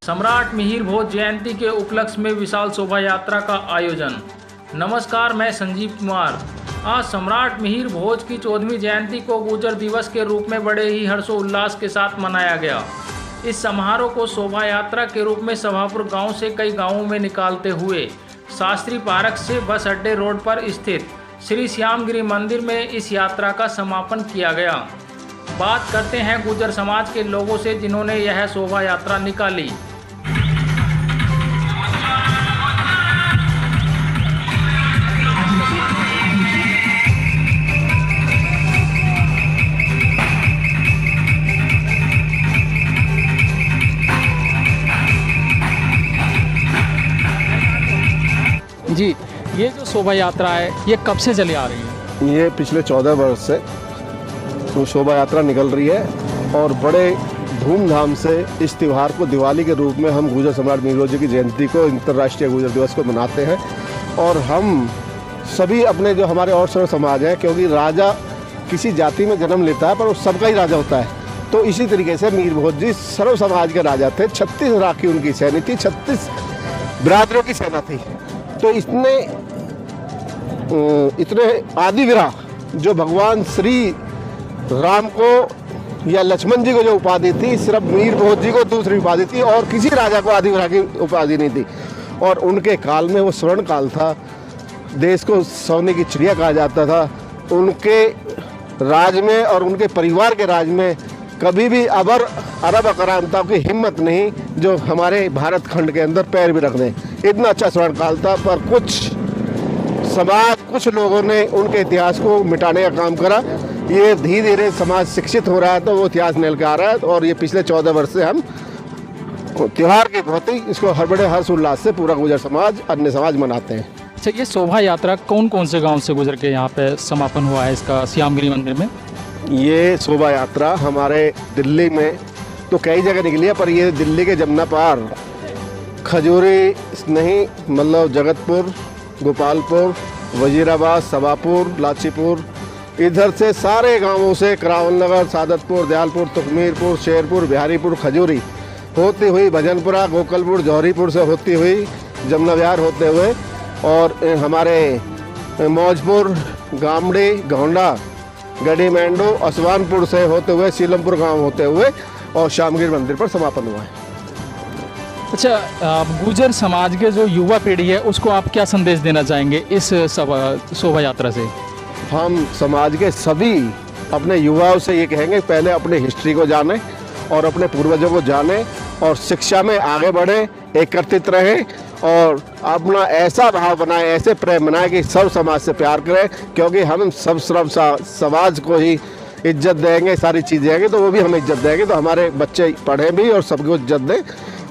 सम्राट मिहिर भोज जयंती के उपलक्ष्य में विशाल शोभा यात्रा का आयोजन। नमस्कार, मैं संजीव कुमार। आज सम्राट मिहिर भोज की 14वीं जयंती को गुर्जर दिवस के रूप में बड़े ही हर्षोल्लास के साथ मनाया गया। इस समारोह को शोभा यात्रा के रूप में सभापुर गांव से कई गांवों में निकालते हुए शास्त्री पार्क से बस अड्डे रोड पर स्थित श्री श्यामगिरी मंदिर में इस यात्रा का समापन किया गया। बात करते हैं गुर्जर समाज के लोगों से जिन्होंने यह शोभा यात्रा निकाली। जी, ये जो शोभा यात्रा है ये कब से चली आ रही है? ये पिछले 14 वर्ष से तो शोभा यात्रा निकल रही है और बड़े धूमधाम से इस त्यौहार को दिवाली के रूप में हम गुर्जर सम्राट मिहिर भोज जी की जयंती को, अंतर्राष्ट्रीय गुर्जर दिवस को मनाते हैं। और हम सभी अपने जो हमारे और सर्व समाज हैं, क्योंकि राजा किसी जाति में जन्म लेता है पर वो सबका ही राजा होता है, तो इसी तरीके से मिहिर भोज जी सर्व समाज के राजा थे। 36 राखी उनकी सैनी थी, 36 बिरादरों की सेना थी। तो इतने आदि विराह जो भगवान श्री राम को या लक्ष्मण जी को जो उपाधि थी, सिर्फ मिहिर भोज जी को दूसरी उपाधि थी और किसी राजा को आदि विराह की उपाधि नहीं थी। और उनके काल में वो स्वर्ण काल था, देश को सोने की चिड़िया कहा जाता था। उनके राज में और उनके परिवार के राज में कभी भी अरब अकरामताओं की हिम्मत नहीं जो हमारे भारत खंड के अंदर पैर भी रख दें। इतना अच्छा स्वर्ण काल था, पर कुछ लोगों ने उनके इतिहास को मिटाने का काम करा। ये धीरे धीरे समाज शिक्षित हो रहा है तो वो इतिहास निकल के आ रहा है। और ये पिछले 14 वर्ष से हम त्यौहार के बहुत ही इसको हर बड़े हर्षोल्लास से पूरा गुर्जर समाज, अन्य समाज मनाते हैं। अच्छा, ये शोभा यात्रा कौन कौन से गांव से गुजर के यहाँ पे समापन हुआ है इसका श्यामगिरी मंदिर में? ये शोभा यात्रा हमारे दिल्ली में तो कई जगह निकली है, पर ये दिल्ली के जमुना पार, खजूरी नहीं, मतलब जगतपुर, गोपालपुर, वजीराबाद, सभापुर, लाचीपुर, इधर से सारे गांवों से, करावल नगर, सादतपुर, दयालपुर, तुकमीरपुर, शेरपुर, बिहारीपुर, खजूरी होती हुई भजनपुरा, गोकलपुर, जौहरीपुर से होती हुई जमुना विहार होते हुए और हमारे मौजपुर, गामड़ी, गोंडा, गढ़ी मैंडो, असवानपुर से होते हुए सीलमपुर गांव होते हुए और श्यामगिरी मंदिर पर समापन हुआ है। अच्छा, गुर्जर समाज के जो युवा पीढ़ी है उसको आप क्या संदेश देना चाहेंगे इस शोभा यात्रा से? हम समाज के सभी अपने युवाओं से ये कहेंगे, पहले अपने हिस्ट्री को जाने और अपने पूर्वजों को जाने और शिक्षा में आगे बढ़े, एकत्रित रहें और अपना ऐसा भाव बनाए, ऐसे प्रेम बनाए कि सब समाज से प्यार करें। क्योंकि हम सब समाज को ही इज्जत देंगे, सारी चीज़ देंगे तो वो भी हमें इज्जत देंगे, तो हमारे बच्चे पढ़ें भी और सबको इज्जत दें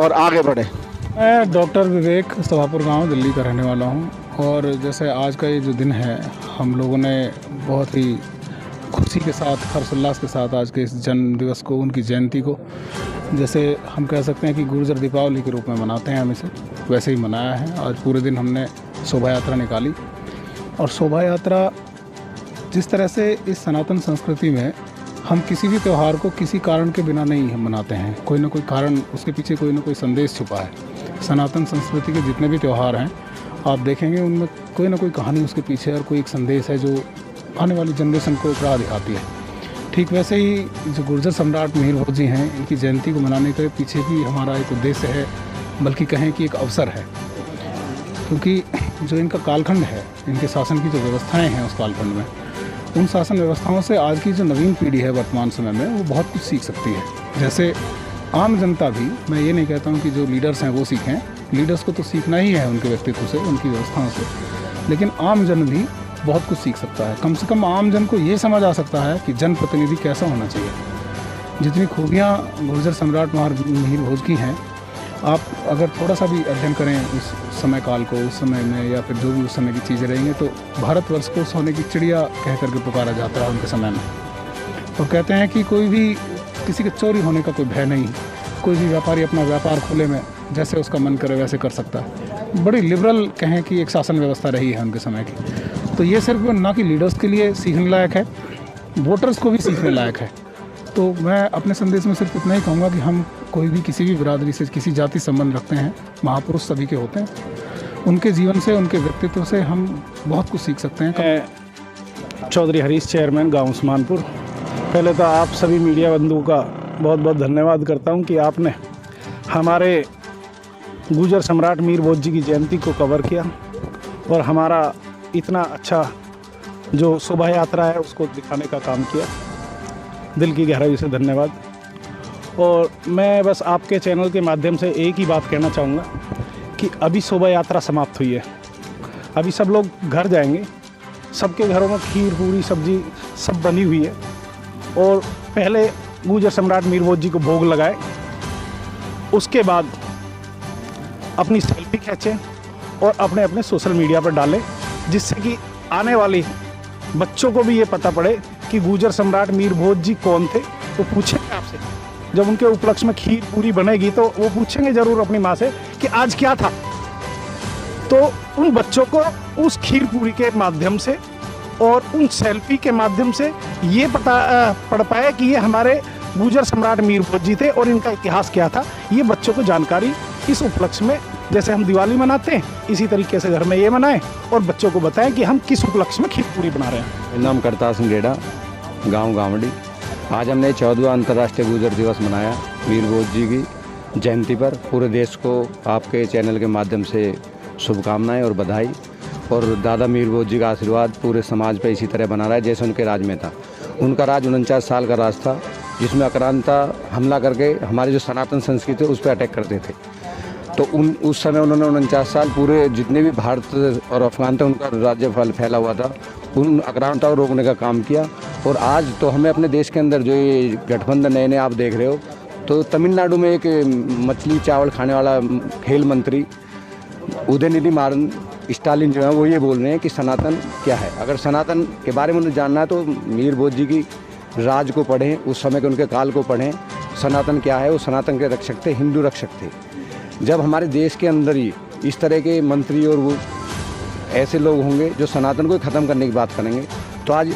और आगे बढ़ें। मैं डॉक्टर विवेक, सभापुर गांव, दिल्ली का रहने वाला हूं। और जैसे आज का ये जो दिन है, हम लोगों ने बहुत ही खुशी के साथ, हर्षोल्लास के साथ आज के इस जन्म दिवस को, उनकी जयंती को, जैसे हम कह सकते हैं कि गुर्जर दीपावली के रूप में मनाते हैं, हम इसे वैसे ही मनाया है। आज पूरे दिन हमने शोभा यात्रा निकाली और शोभा यात्रा जिस तरह से इस सनातन संस्कृति में हम किसी भी त्यौहार को किसी कारण के बिना नहीं हम मनाते हैं, कोई ना कोई कारण, उसके पीछे कोई ना कोई संदेश छुपा है। सनातन संस्कृति के जितने भी त्यौहार हैं आप देखेंगे उनमें कोई ना कोई कहानी उसके पीछे और कोई एक संदेश है जो आने वाली जनरेशन को राह दिखाती है। ठीक वैसे ही जो गुर्जर सम्राट मिहिर भोज जी हैं, इनकी जयंती को मनाने के पीछे भी हमारा एक उद्देश्य है, बल्कि कहें कि एक अवसर है। क्योंकि जो इनका कालखंड है, इनके शासन की जो व्यवस्थाएँ हैं उस कालखंड में, उन शासन व्यवस्थाओं से आज की जो नवीन पीढ़ी है वर्तमान समय में, वो बहुत कुछ सीख सकती है। जैसे आम जनता भी, मैं ये नहीं कहता हूँ कि जो लीडर्स हैं वो सीखें, लीडर्स को तो सीखना ही है उनके व्यक्तित्व से, उनकी व्यवस्थाओं से, लेकिन आम जन भी बहुत कुछ सीख सकता है। कम से कम आम जन को ये समझ आ सकता है कि जनप्रतिनिधि कैसा होना चाहिए। जितनी खूबियाँ गुर्जर सम्राट मिहिर भोज की हैं, आप अगर थोड़ा सा भी अध्ययन करें उस समय काल को, उस समय में, या फिर जो भी उस समय की चीज़ें रहेंगी, तो भारतवर्ष को सोने की चिड़िया कह करके पुकारा जाता है उनके समय में। तो कहते हैं कि कोई भी, किसी के चोरी होने का कोई भय नहीं, कोई भी व्यापारी अपना व्यापार खुले में जैसे उसका मन करे वैसे कर सकता है। बड़ी लिबरल कहें कि एक शासन व्यवस्था रही है उनके समय की। तो ये सिर्फ ना कि लीडर्स के लिए सीखने लायक है, वोटर्स को भी सीखने लायक है। तो मैं अपने संदेश में सिर्फ इतना ही कहूँगा कि हम कोई भी किसी भी बिरादरी से, किसी जाति संबंध रखते हैं, महापुरुष सभी के होते हैं। उनके जीवन से, उनके व्यक्तित्व से हम बहुत कुछ सीख सकते हैं। चौधरी हरीश, चेयरमैन गांव उस्मानपुर। पहले तो आप सभी मीडिया बंधुओं का बहुत बहुत धन्यवाद करता हूं कि आपने हमारे गुजर सम्राट मीर भोज जी की जयंती को कवर किया और हमारा इतना अच्छा जो शोभा यात्रा है उसको दिखाने का काम किया। दिल की गहराई से धन्यवाद। और मैं बस आपके चैनल के माध्यम से एक ही बात कहना चाहूँगा कि अभी शोभा यात्रा समाप्त हुई है, अभी सब लोग घर जाएंगे, सबके घरों में खीर पूरी सब्जी सब बनी हुई है और पहले गुजर सम्राट मीर भोज जी को भोग लगाए, उसके बाद अपनी सेल्फी खींचें और अपने अपने सोशल मीडिया पर डालें, जिससे कि आने वाली बच्चों को भी ये पता पड़े कि गुजर सम्राट मीर भोज जी कौन थे। तो पूछेंगे आपसे, जब उनके उपलक्ष्य में खीर पूरी बनेगी तो वो पूछेंगे ज़रूर अपनी माँ से कि आज क्या था। तो उन बच्चों को उस खीर पूरी के माध्यम से और उन सेल्फी के माध्यम से ये पता पड़ पाए कि ये हमारे गुजर सम्राट मीर भोज जी थे और इनका इतिहास क्या था। ये बच्चों को जानकारी इस उपलक्ष्य में, जैसे हम दिवाली मनाते हैं इसी तरीके से घर में ये मनाएं और बच्चों को बताएं कि हम किस उपलक्ष्य में खीर पूरी बना रहे हैं। मेरा नाम करतार सिंह गेड़ा, गांव गावड़ी। आज हमने 14वां अंतर्राष्ट्रीय गुजर दिवस मनाया मीर भोज जी की जयंती पर। पूरे देश को आपके चैनल के माध्यम से शुभकामनाएं और बधाई। और दादा मीर भोज जी का आशीर्वाद पूरे समाज पर इसी तरह बना रहा है जैसे उनके राज में था। उनका राज 49 साल का राज था, जिसमें आक्रांता हमला करके हमारी जो सनातन संस्कृति है उस पर अटैक करते थे। तो उस समय उन्होंने 49 साल पूरे जितने भी भारत और अफगान थे उनका राज्य फैला हुआ था, उन आक्रांता को रोकने का काम किया। और आज तो हमें अपने देश के अंदर जो ये गठबंधन नए नए आप देख रहे हो, तो तमिलनाडु में एक मछली चावल खाने वाला खेल मंत्री उदयनिधि मारन स्टालिन जो है वो ये बोल रहे हैं कि सनातन क्या है। अगर सनातन के बारे में उन्हें जानना है तो मीर भोज जी की राज को पढ़ें, उस समय के उनके काल को पढ़ें। सनातन क्या है, वो सनातन के रक्षक थे, हिंदू रक्षक थे। जब हमारे देश के अंदर ही इस तरह के मंत्री और वो ऐसे लोग होंगे जो सनातन को ख़त्म करने की बात करेंगे, तो आज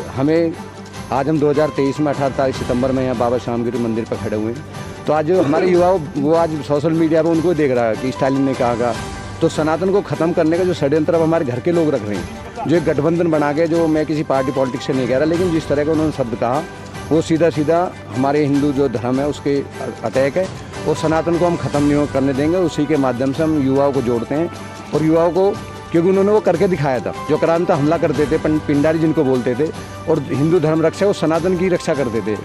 हम 2023 में 18 सितंबर में यहाँ बाबा श्यामगिरी मंदिर पर खड़े हुए हैं। तो आज जो हमारे युवा वो आज सोशल मीडिया पर उनको देख रहा है कि स्टालिन ने कहा। तो सनातन को ख़त्म करने का जो षड्यंत्र अब हमारे घर के लोग रख रहे हैं, जो एक गठबंधन बना के, जो मैं किसी पार्टी पॉलिटिक्स से नहीं कह रहा, लेकिन जिस तरह का उन्होंने शब्द कहा वो सीधा सीधा हमारे हिंदू जो धर्म है उसके अटैक है। और सनातन को हम ख़त्म नहीं करने देंगे। उसी के माध्यम से हम युवाओं को जोड़ते हैं और युवाओं को, क्योंकि उन्होंने वो करके दिखाया था, जो क्रांता हमला करते थे, पिंडारी जिनको बोलते थे, और हिंदू धर्म रक्षा वो सनातन की रक्षा करते थे।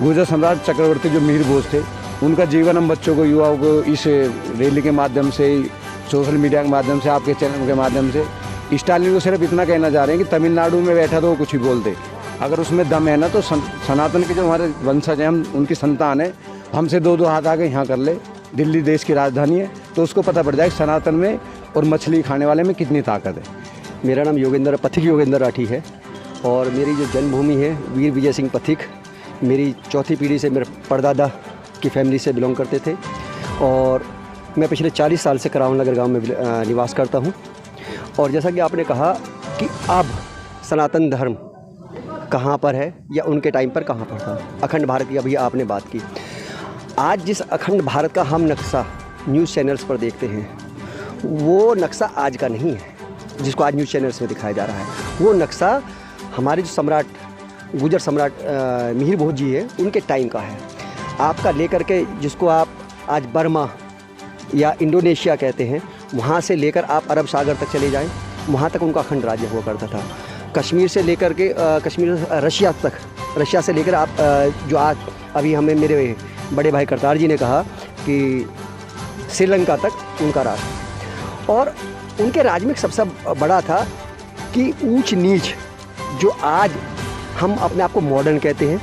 गुजर सम्राट चक्रवर्ती जो मीर भोज थे, उनका जीवन हम बच्चों को, युवाओं को इस रैली के माध्यम से, सोशल मीडिया के माध्यम से, आपके चैनल के माध्यम से, स्टालिन को सिर्फ इतना कहना चाह रहे हैं कि तमिलनाडु में बैठा तो वो कुछ ही बोलते, अगर उसमें दम है ना तो सनातन के जो हमारे वंशज हैं, हम उनकी संतान है, हमसे दो हाथ आगे यहाँ कर ले। दिल्ली देश की राजधानी है, तो उसको पता पड़ जाए सनातन में और मछली खाने वाले में कितनी ताकत है। मेरा नाम पथिक योगेंद्र राठी है और मेरी जो जन्मभूमि है वीर विजय सिंह पथिक। मेरी चौथी पीढ़ी से मेरे परदादा की फैमिली से बिलोंग करते थे और मैं पिछले 40 साल से करावन नगर गांव में निवास करता हूं। और जैसा कि आपने कहा कि अब सनातन धर्म कहां पर है या उनके टाइम पर कहां पर था, अखंड भारत की अभी आपने बात की। आज जिस अखंड भारत का हम नक्शा न्यूज़ चैनल्स पर देखते हैं, वो नक्शा आज का नहीं है जिसको आज न्यूज़ चैनल्स में दिखाया जा रहा है। वो नक्शा हमारे जो गुजर सम्राट मिहिर भोज जी है उनके टाइम का है। आपका लेकर के जिसको आप आज बर्मा या इंडोनेशिया कहते हैं, वहाँ से लेकर आप अरब सागर तक चले जाएं, वहाँ तक उनका अखंड राज्य हुआ करता था। कश्मीर से लेकर के रशिया तक, रशिया से लेकर आप जो आज अभी हमें मेरे बड़े भाई करतार जी ने कहा कि श्रीलंका तक उनका राज। और उनके राज में सबसे बड़ा था कि ऊंच नीच, जो आज हम अपने आप को मॉडर्न कहते हैं,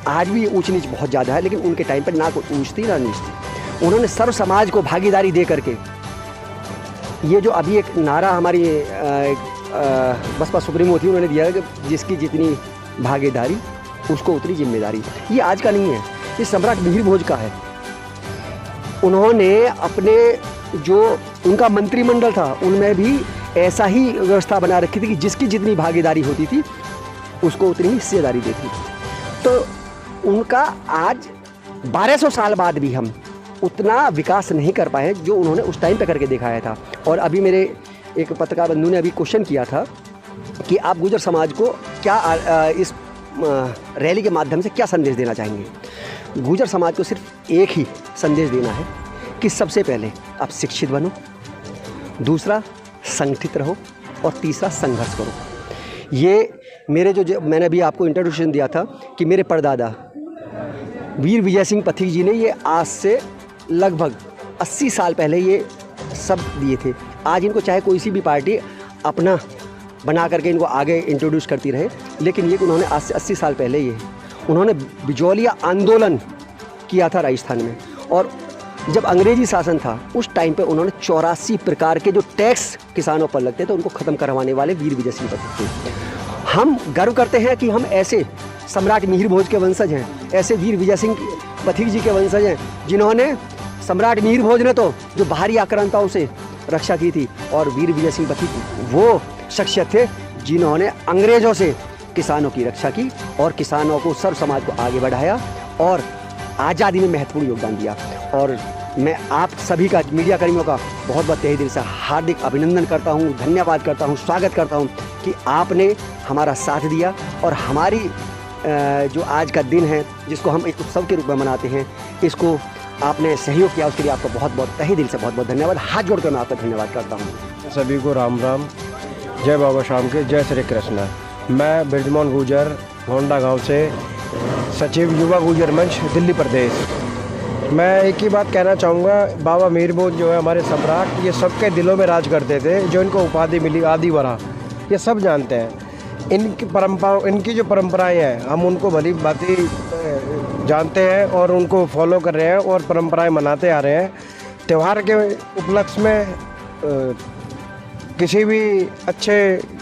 आज भी ऊंच नीच बहुत ज़्यादा है, लेकिन उनके टाइम पर ना कोई ऊंच थी ना नीच थी। उन्होंने सर्व समाज को भागीदारी दे करके, ये जो अभी एक नारा हमारी बसपा सुप्रीमो थी, उन्होंने दिया है कि जिसकी जितनी भागीदारी उसको उतनी जिम्मेदारी। ये आज का नहीं है, ये सम्राट मिहिर भोज का है। उन्होंने अपने जो उनका मंत्रिमंडल था उनमें भी ऐसा ही व्यवस्था बना रखी थी कि जिसकी जितनी भागीदारी होती थी उसको उतनी ही हिस्सेदारी देती। तो उनका आज 1200 साल बाद भी हम उतना विकास नहीं कर पाए जो उन्होंने उस टाइम पे करके दिखाया था। और अभी मेरे एक पत्रकार बंधु ने अभी क्वेश्चन किया था कि आप गुर्जर समाज को क्या इस रैली के माध्यम से क्या संदेश देना चाहेंगे। गुर्जर समाज को सिर्फ एक ही संदेश देना है कि सबसे पहले आप शिक्षित बनो, दूसरा संगठित रहो और तीसरा संघर्ष करो। ये मेरे जो मैंने अभी आपको इंट्रोडक्शन दिया था कि मेरे परदादा वीर विजय सिंह पथिक जी ने ये आज से लगभग 80 साल पहले ये सब दिए थे। आज इनको चाहे कोई सी भी पार्टी अपना बना करके इनको आगे इंट्रोड्यूस करती रहे, लेकिन ये उन्होंने आज से 80 साल पहले ये उन्होंने बिजौलिया आंदोलन किया था राजस्थान में। और जब अंग्रेजी शासन था उस टाइम पे उन्होंने 84 प्रकार के जो टैक्स किसानों पर लगते थे उनको ख़त्म करवाने वाले वीर विजय सिंह पथिक थे। हम गर्व करते हैं कि हम ऐसे सम्राट मिहिर भोज के वंशज हैं, ऐसे वीर विजय सिंह पथिक जी के वंशज हैं जिन्होंने सम्राट मिहिर भोज ने तो जो बाहरी आक्रांताओं से रक्षा की थी, और वीर विजय सिंह पथिक वो शख्सियत थे जिन्होंने अंग्रेज़ों से किसानों की रक्षा की और किसानों को, सर्व समाज को आगे बढ़ाया और आज़ादी में महत्वपूर्ण योगदान दिया। और मैं आप सभी का, मीडिया कर्मियों का बहुत बहुत तहे दिल से हार्दिक अभिनंदन करता हूँ, धन्यवाद करता हूँ, स्वागत करता हूँ कि आपने हमारा साथ दिया और हमारी जो आज का दिन है जिसको हम एक उत्सव के रूप में मनाते हैं, इसको आपने सहयोग किया, उसके लिए आपका बहुत बहुत तहे दिल से बहुत बहुत धन्यवाद। हाथ जोड़कर मैं आपका धन्यवाद करता हूँ। सभी को राम राम, जय बाबा शाम के, जय श्री कृष्ण। मैं ब्रजमोहन गुर्जर होंडा गांव से सचिव युवा गुर्जर मंच दिल्ली प्रदेश। मैं एक ही बात कहना चाहूँगा, बाबा मिहिर भोज जो है हमारे सम्राट, ये सबके दिलों में राज करते थे। जो इनको उपाधि मिली आदिवरा, ये सब जानते हैं। इनकी जो परंपराएं हैं हम उनको भली भांति जानते हैं और उनको फॉलो कर रहे हैं और परंपराएं मनाते आ रहे हैं। त्यौहार के उपलक्ष्य में किसी भी अच्छे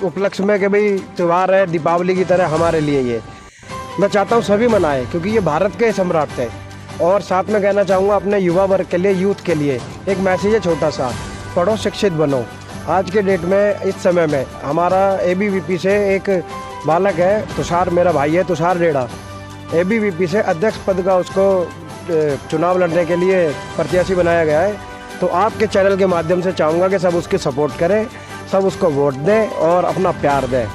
उपलक्ष्य में कि भाई त्यौहार है दीपावली की तरह हमारे लिए ये मैं चाहता हूँ सभी मनाएं, क्योंकि ये भारत के सम्राट थे। और साथ में कहना चाहूँगा अपने युवा वर्ग के लिए, यूथ के लिए एक मैसेज है छोटा सा, पढ़ो शिक्षित बनो। आज के डेट में, इस समय में हमारा ABVP से एक बालक है तुषार, मेरा भाई है तुषार रेड़ा, ABVP से अध्यक्ष पद का उसको चुनाव लड़ने के लिए प्रत्याशी बनाया गया है। तो आपके चैनल के माध्यम से चाहूँगा कि सब उसकी सपोर्ट करें, सब उसको वोट दें और अपना प्यार दें,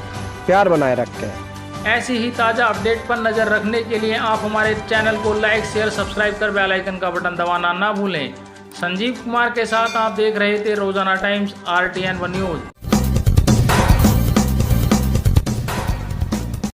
प्यार बनाए रखें। ऐसी ही ताज़ा अपडेट पर नज़र रखने के लिए आप हमारे चैनल को लाइक, शेयर, सब्सक्राइब कर बेल आइकन का बटन दबाना ना भूलें। संजीव कुमार के साथ आप देख रहे थे रोजाना टाइम्स RTN1 न्यूज़।